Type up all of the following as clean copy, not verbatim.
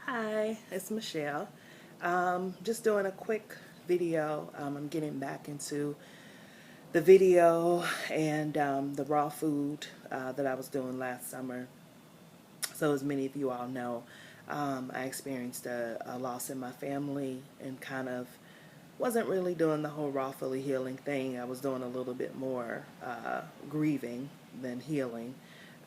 Hi, it's Michelle. Just doing a quick video. I'm getting back into the video and the raw food that I was doing last summer. So, as many of you all know, I experienced a loss in my family and kind of wasn't really doing the whole raw fully healing thing. I was doing a little bit more grieving than healing.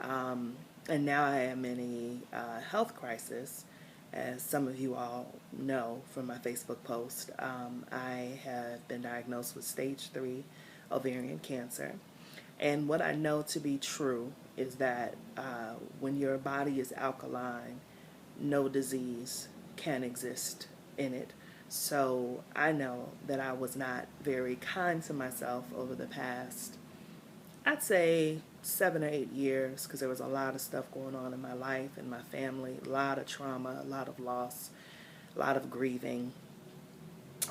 Um, and now I am in a health crisis. As some of you all know from my Facebook post, I have been diagnosed with stage 3 ovarian cancer. And what I know to be true is that when your body is alkaline, no disease can exist in it. So I know that I was not very kind to myself over the past, I'd say 7 or 8 years, because there was a lot of stuff going on in my life and my family, a lot of trauma, a lot of loss, a lot of grieving.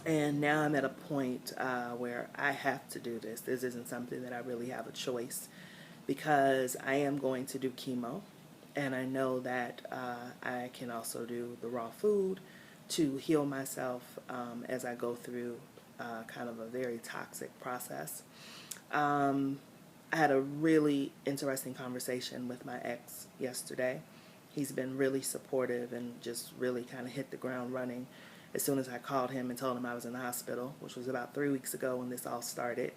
And now I'm at a point where I have to do this. This isn't something that I really have a choice because I am going to do chemo. And I know that I can also do the raw food to heal myself as I go through kind of a very toxic process. I had a really interesting conversation with my ex yesterday. He's been really supportive and just really kind of hit the ground running as soon as I called him and told him I was in the hospital, which was about 3 weeks ago when this all started.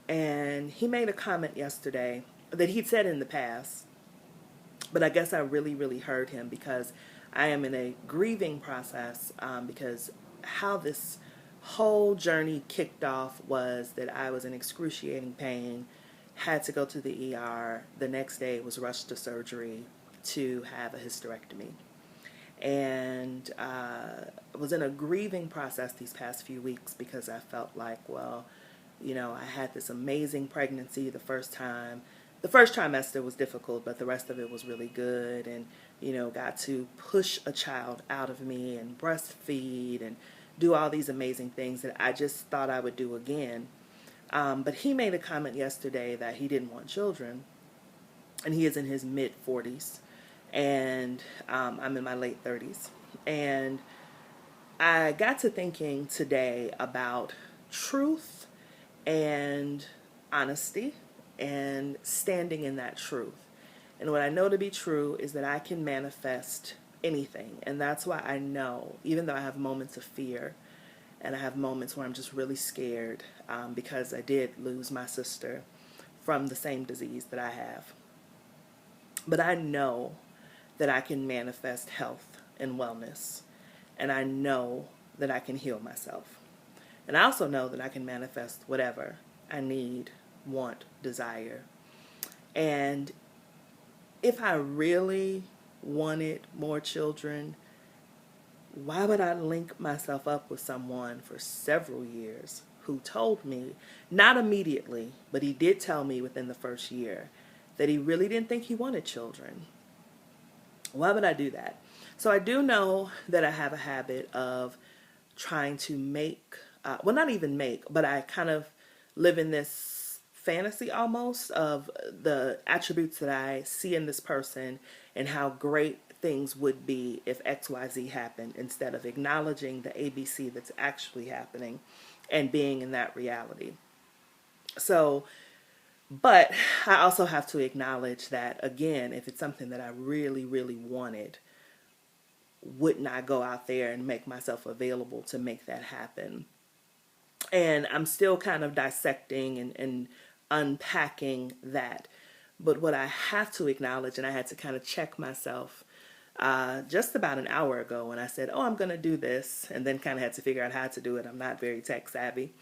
And he made a comment yesterday that he'd said in the past, but I guess I really, really heard him because I am in a grieving process because how this whole journey kicked off was that I was in excruciating pain, had to go to the ER. The next day was rushed to surgery to have a hysterectomy. And was in a grieving process these past few weeks because I felt like, well, I had this amazing pregnancy the first time. The first trimester was difficult, but the rest of it was really good. And, got to push a child out of me and breastfeed and do all these amazing things that I just thought I would do again. But he made a comment yesterday that he didn't want children, and he is in his mid 40s, and I'm in my late 30s. And I got to thinking today about truth and honesty and standing in that truth. And what I know to be true is that I can manifest anything. And that's why I know, even though I have moments of fear and I have moments where I'm just really scared because I did lose my sister from the same disease that I have. But I know that I can manifest health and wellness. And I know that I can heal myself. And I also know that I can manifest whatever I need, want, desire. And if I really wanted more children, why would I link myself up with someone for several years who told me, not immediately, but he did tell me within the first year, that he really didn't think he wanted children? Why would I do that? So I do know that I have a habit of trying to make, well, not even make, but I kind of live in this fantasy almost of the attributes that I see in this person and how great things would be if XYZ happened, instead of acknowledging the ABC that's actually happening and being in that reality. So, but I also have to acknowledge that, again, if it's something that I really, really wanted, wouldn't I go out there and make myself available to make that happen? And I'm still kind of dissecting and unpacking that. But what I have to acknowledge, and I had to kind of check myself just about an hour ago when I said, oh, I'm going to do this, and then kind of had to figure out how to do it. I'm not very tech savvy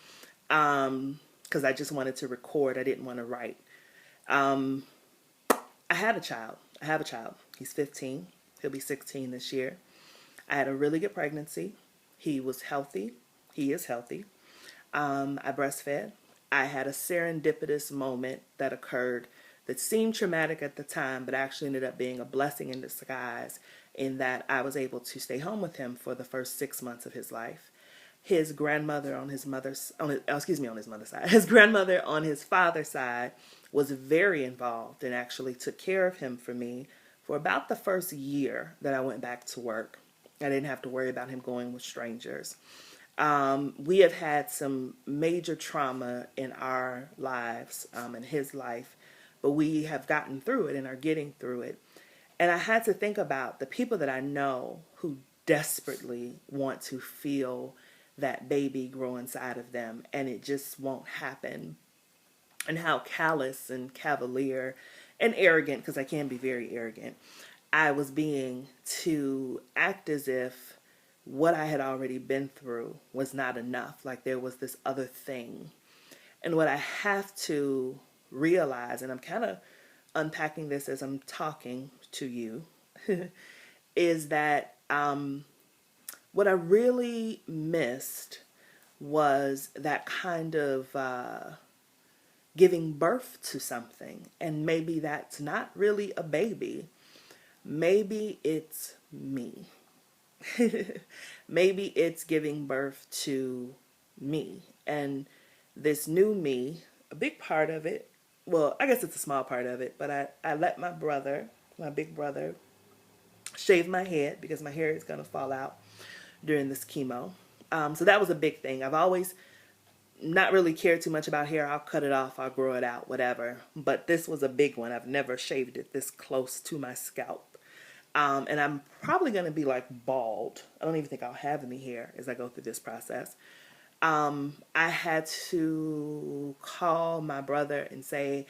because I just wanted to record. I didn't want to write. Um, I had a child. I have a child. He's 15. He'll be 16 this year. I had a really good pregnancy. He was healthy. He is healthy. I breastfed. I had a serendipitous moment that occurred that seemed traumatic at the time, but actually ended up being a blessing in disguise in that I was able to stay home with him for the first 6 months of his life. His grandmother on his mother's, on his mother's side, his grandmother on his father's side was very involved and actually took care of him for me for about the first year that I went back to work. I didn't have to worry about him going with strangers. We have had some major trauma in our lives, in his life, but we have gotten through it and are getting through it. And I had to think about the people that I know who desperately want to feel that baby grow inside of them, and it just won't happen. And how callous and cavalier and arrogant, because I can be very arrogant, I was being to act as if what I had already been through was not enough. Like there was this other thing. And what I have to realize, and I'm kind of unpacking this as I'm talking to you, is that what I really missed was that kind of giving birth to something. And maybe that's not really a baby. Maybe it's me. Maybe it's giving birth to me. And this new me, a big part of it, well, I guess it's a small part of it, but I let my brother, my big brother, shave my head because my hair is going to fall out during this chemo. So that was a big thing. I've always not really cared too much about hair. I'll cut it off, I'll grow it out, whatever. But this was a big one. I've never shaved it this close to my scalp. And I'm probably going to be like bald. I don't even think I'll have any hair as I go through this process. I had to call my brother and say,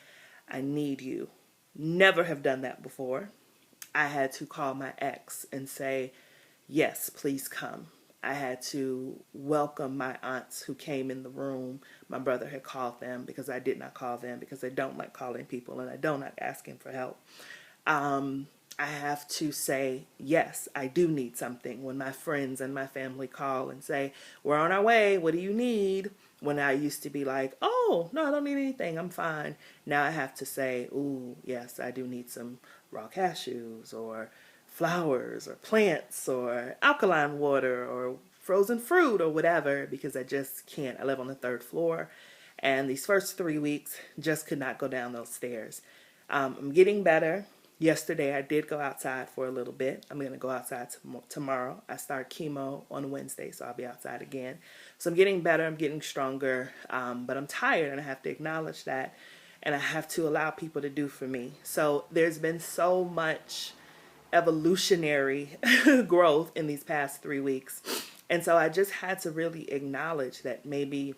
I need you. Never have done that before. I had to call my ex and say, yes, please come. I had to welcome my aunts who came in the room. My brother had called them because I did not call them because I don't like calling people and I don't like asking for help. I have to say, yes, I do need something. When my friends and my family call and say, we're on our way, what do you need? When I used to be like, oh, no, I don't need anything, I'm fine. Now I have to say, ooh, yes, I do need some raw cashews or flowers or plants or alkaline water or frozen fruit or whatever, because I just can't. I live on the third floor, and these first 3 weeks just could not go down those stairs. I'm getting better. Yesterday, I did go outside for a little bit. I'm going to go outside tomorrow. I start chemo on Wednesday, so I'll be outside again. So I'm getting better. I'm getting stronger, but I'm tired, and I have to acknowledge that, and I have to allow people to do for me. So there's been so much evolutionary growth in these past 3 weeks, and so I just had to really acknowledge that maybe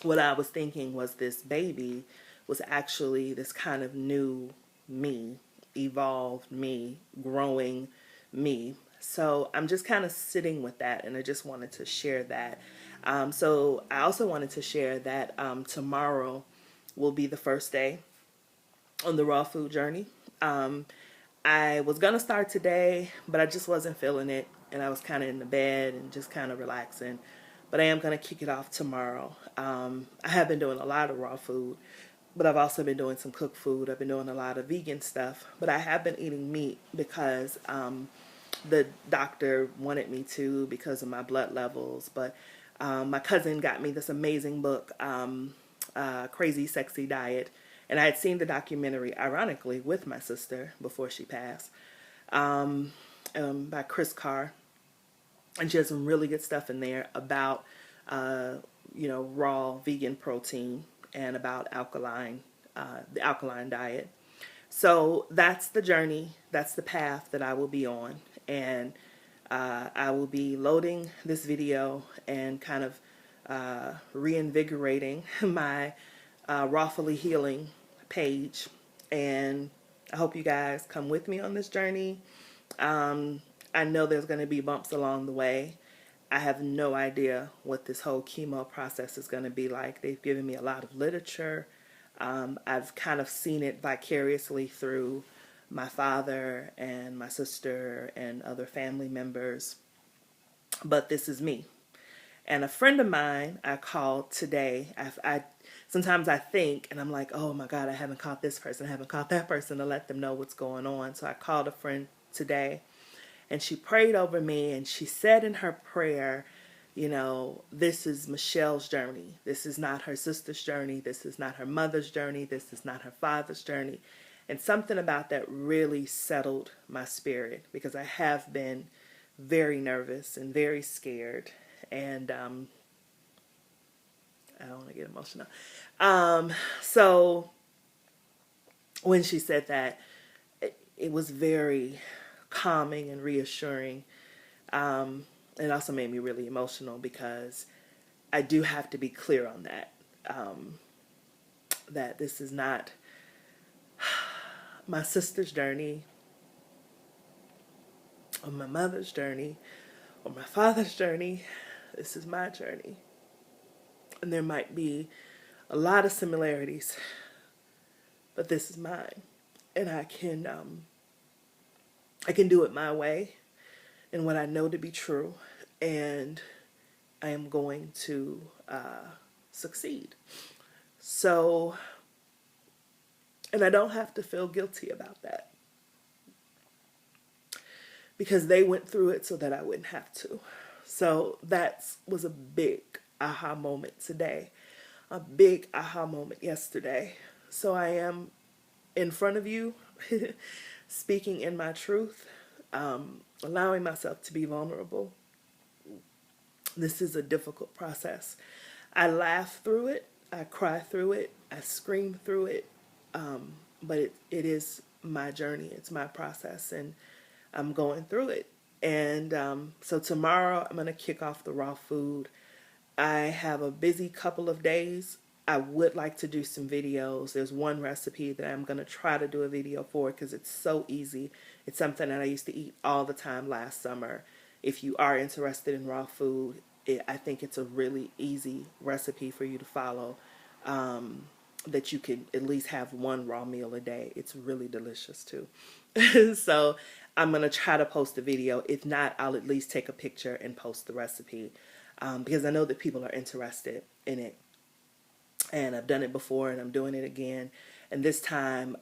what I was thinking was this baby was actually this kind of new me, evolved me, growing me. So I'm just kind of sitting with that, and I just wanted to share that. So I also wanted to share that tomorrow will be the first day on the raw food journey. I was going to start today, but I just wasn't feeling it, and I was kind of in the bed and just kind of relaxing. But I am going to kick it off tomorrow. I have been doing a lot of raw food, but I've also been doing some cooked food. I've been doing a lot of vegan stuff, but I have been eating meat because the doctor wanted me to because of my blood levels. But my cousin got me this amazing book, Crazy Sexy Diet, and I had seen the documentary, ironically, with my sister before she passed, by Chris Carr, and she has some really good stuff in there about raw vegan protein and about the alkaline diet. So that's the journey, that's the path that I will be on, and I will be loading this video and kind of reinvigorating my Rawfully Healing page, and I hope you guys come with me on this journey. I know there's going to be bumps along the way. I have no idea what this whole chemo process is going to be like. They've given me a lot of literature. I've kind of seen it vicariously through my father and my sister and other family members. But this is me. And a friend of mine I called today. Sometimes I think, and I'm like, oh my God, I haven't caught this person, I haven't caught that person, to let them know what's going on. So I called a friend today, and she prayed over me, and she said in her prayer, this is Michelle's journey. This is not her sister's journey. This is not her mother's journey. This is not her father's journey. And something about that really settled my spirit, because I have been very nervous and very scared. And I don't want to get emotional. So when she said that, it was very calming and reassuring. It also made me really emotional because I do have to be clear on that. That this is not my sister's journey, or my mother's journey, or my father's journey. This is my journey. And there might be a lot of similarities, but this is mine. And I can do it my way and what I know to be true. And I am going to succeed. So, and I don't have to feel guilty about that, because they went through it so that I wouldn't have to. So that was a big aha moment today, a big aha moment yesterday. So I am in front of you, speaking in my truth, allowing myself to be vulnerable. This is a difficult process. I laugh through it, I cry through it, I scream through it, but it is my journey, it's my process, and I'm going through it. And so tomorrow I'm going to kick off the raw food. I have a busy couple of days. I would like to do some videos. There's one recipe that I'm going to try to do a video for because it's so easy. It's something that I used to eat all the time last summer. If you are interested in raw food, I think it's a really easy recipe for you to follow, that you can at least have one raw meal a day. It's really delicious too. So I'm going to try to post a video. If not, I'll at least take a picture and post the recipe, because I know that people are interested in it. And I've done it before and I'm doing it again. And this time,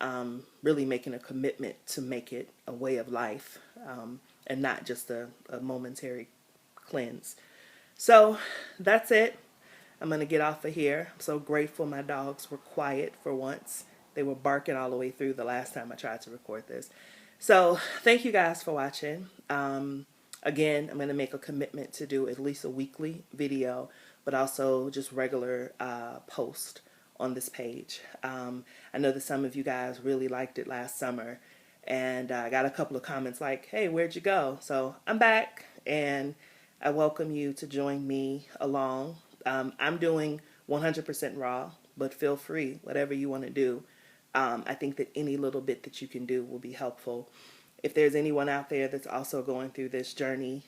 really making a commitment to make it a way of life, and not just a momentary cleanse. So that's it. I'm going to get off of here. I'm so grateful my dogs were quiet for once. They were barking all the way through the last time I tried to record this. So thank you guys for watching. Again, I'm going to make a commitment to do at least a weekly video, but also just regular post on this page. I know that some of you guys really liked it last summer, and I got a couple of comments like, hey, where'd you go? So I'm back, and I welcome you to join me along. I'm doing 100% raw, but feel free, whatever you want to do. I think that any little bit that you can do will be helpful. If there's anyone out there that's also going through this journey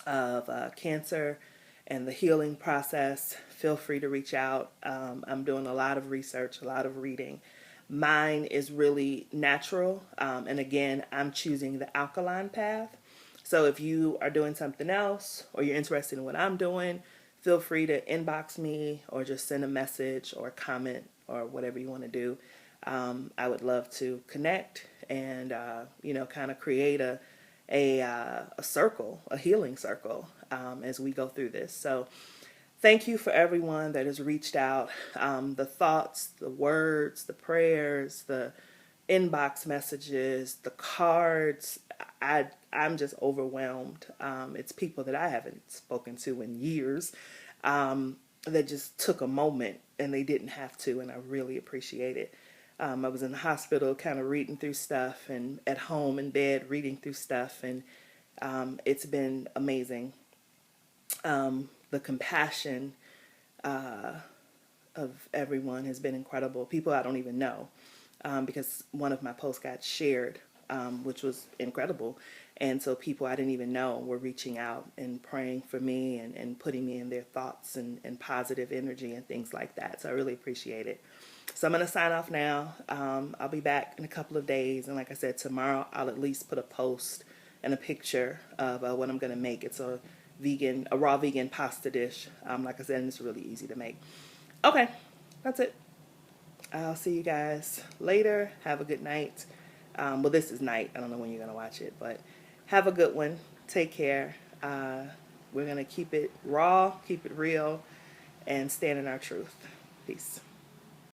of cancer and the healing process, feel free to reach out. I'm doing a lot of research, a lot of reading. Mine is really natural, and again, I'm choosing the alkaline path. So if you are doing something else or you're interested in what I'm doing, feel free to inbox me or just send a message or a comment or whatever you want to do. I would love to connect and, kind of create a circle, a healing circle, as we go through this. So thank you for everyone that has reached out. The thoughts, the words, the prayers, the inbox messages, the cards. I'm just overwhelmed. It's people that I haven't spoken to in years, that just took a moment and they didn't have to, and I really appreciate it. I was in the hospital kind of reading through stuff, and at home in bed reading through stuff, and it's been amazing. The compassion of everyone has been incredible. People I don't even know, because one of my posts got shared, which was incredible. And so people I didn't even know were reaching out and praying for me and putting me in their thoughts and positive energy and things like that. So I really appreciate it. So I'm going to sign off now. I'll be back in a couple of days. And like I said, tomorrow I'll at least put a post and a picture of what I'm going to make. It's a raw vegan pasta dish. Like I said, and it's really easy to make. Okay, that's it. I'll see you guys later. Have a good night. Well, this is night. I don't know when you're going to watch it, but have a good one. Take care. We're going to keep it raw, keep it real, and stand in our truth. Peace.